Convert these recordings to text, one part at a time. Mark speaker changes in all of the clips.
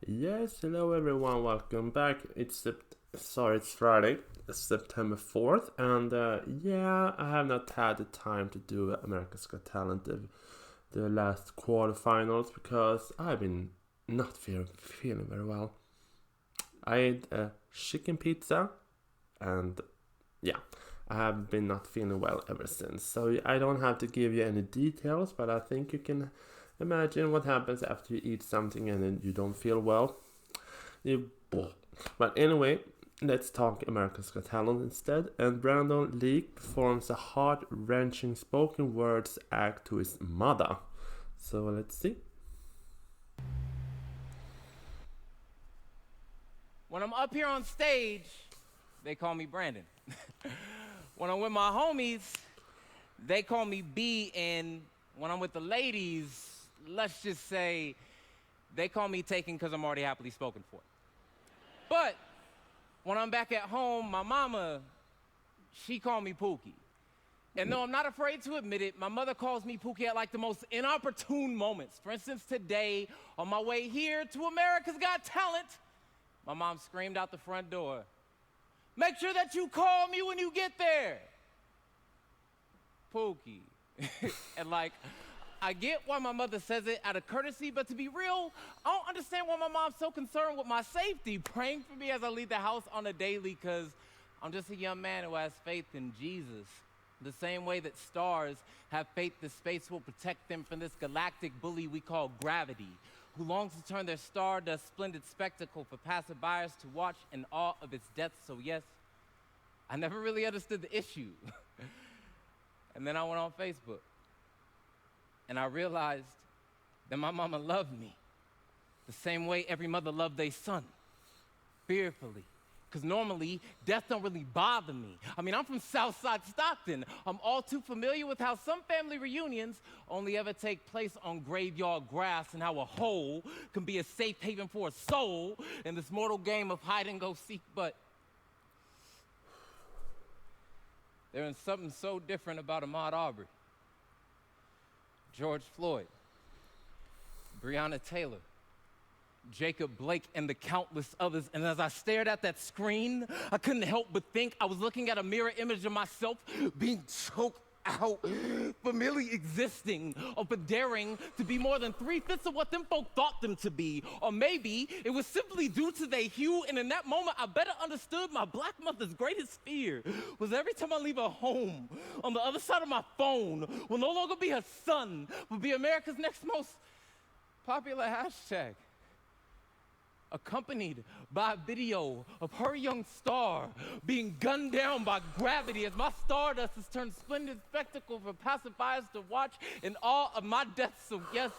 Speaker 1: Yes, hello everyone, welcome back. It's Friday, September 4th, and I have not had the time to do America's Got Talent, the last quarterfinals, because I've been not feeling very well. I ate a chicken pizza, and yeah, I have been not feeling well ever since. So I don't have to give you any details, but I think you can imagine what happens after you eat something and then you don't feel well. You, but anyway, let's talk America's Got Talent instead. And Brandon Leake performs a heart-wrenching spoken words act to his mother. So let's see.
Speaker 2: When I'm up here on stage, they call me Brandon. When I'm with my homies, they call me B, and when I'm with the ladies, let's just say they call me Taken because I'm already happily spoken for. But when I'm back at home, my mama, she call me Pookie. And though I'm not afraid to admit it, my mother calls me Pookie at like the most inopportune moments. For instance, today, on my way here to America's Got Talent, my mom screamed out the front door, "Make sure that you call me when you get there." Pookie. And I get why my mother says it out of courtesy, but to be real, I don't understand why my mom's so concerned with my safety, praying for me as I leave the house on a daily, because I'm just a young man who has faith in Jesus. The same way that stars have faith that space will protect them from this galactic bully we call gravity, who longs to turn their stardust splendid spectacle for passerbyers to watch in awe of its depth. So yes, I never really understood the issue. And then I went on Facebook, and I realized that my mama loved me the same way every mother loved their son, fearfully. Because normally, death don't really bother me. I mean, I'm from Southside Stockton. I'm all too familiar with how some family reunions only ever take place on graveyard grass, and how a hole can be a safe haven for a soul in this mortal game of hide and go seek. But there is something so different about Ahmaud Arbery, George Floyd, Breonna Taylor, Jacob Blake, and the countless others. And as I stared at that screen, I couldn't help but think I was looking at a mirror image of myself being choked out for merely existing, or for daring to be more than 3/5 of what them folk thought them to be. Or maybe it was simply due to their hue, and in that moment I better understood my black mother's greatest fear was every time I leave her home, on the other side of my phone will no longer be her son, but be America's next most popular hashtag, accompanied by a video of her young star being gunned down by gravity as my stardust has turned splendid spectacle for passerbyers to watch in awe of my death. So yes,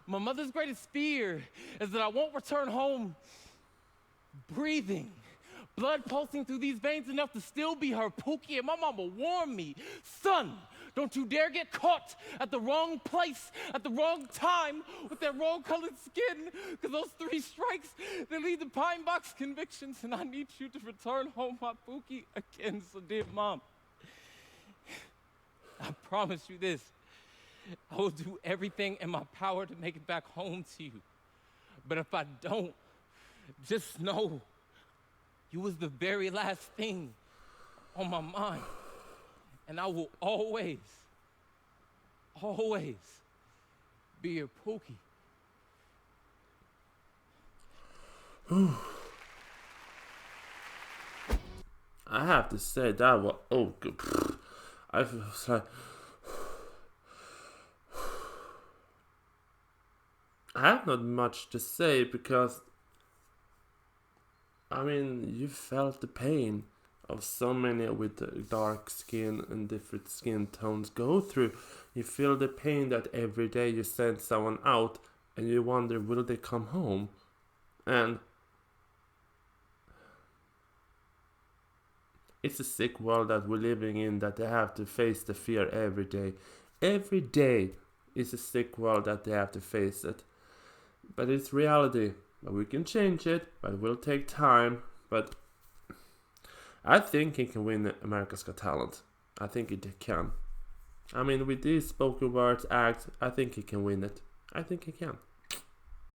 Speaker 2: my mother's greatest fear is that I won't return home breathing, blood pulsing through these veins enough to still be her Pookie. And my mama warned me, "Son, don't you dare get caught at the wrong place at the wrong time with that wrong-colored skin, because those 3 strikes, they lead to pine box convictions, and I need you to return home my Pookie again." So dear Mom, I promise you this, I will do everything in my power to make it back home to you. But if I don't, just know you was the very last thing on my mind. And I will always, always be your Pookie.
Speaker 1: I have to say that was good. I was like, I have not much to say because I mean you felt the pain of so many with dark skin and different skin tones go through. You feel the pain that every day you send someone out and you wonder, will they come home? And it's a sick world that we're living in, that they have to face the fear every day. Every day is a sick world that they have to face it. But it's reality. But we can change it, but it will take time. But I think he can win America's Got Talent. I think it can. I mean, with these spoken words acts, I think he can win it. I think he can.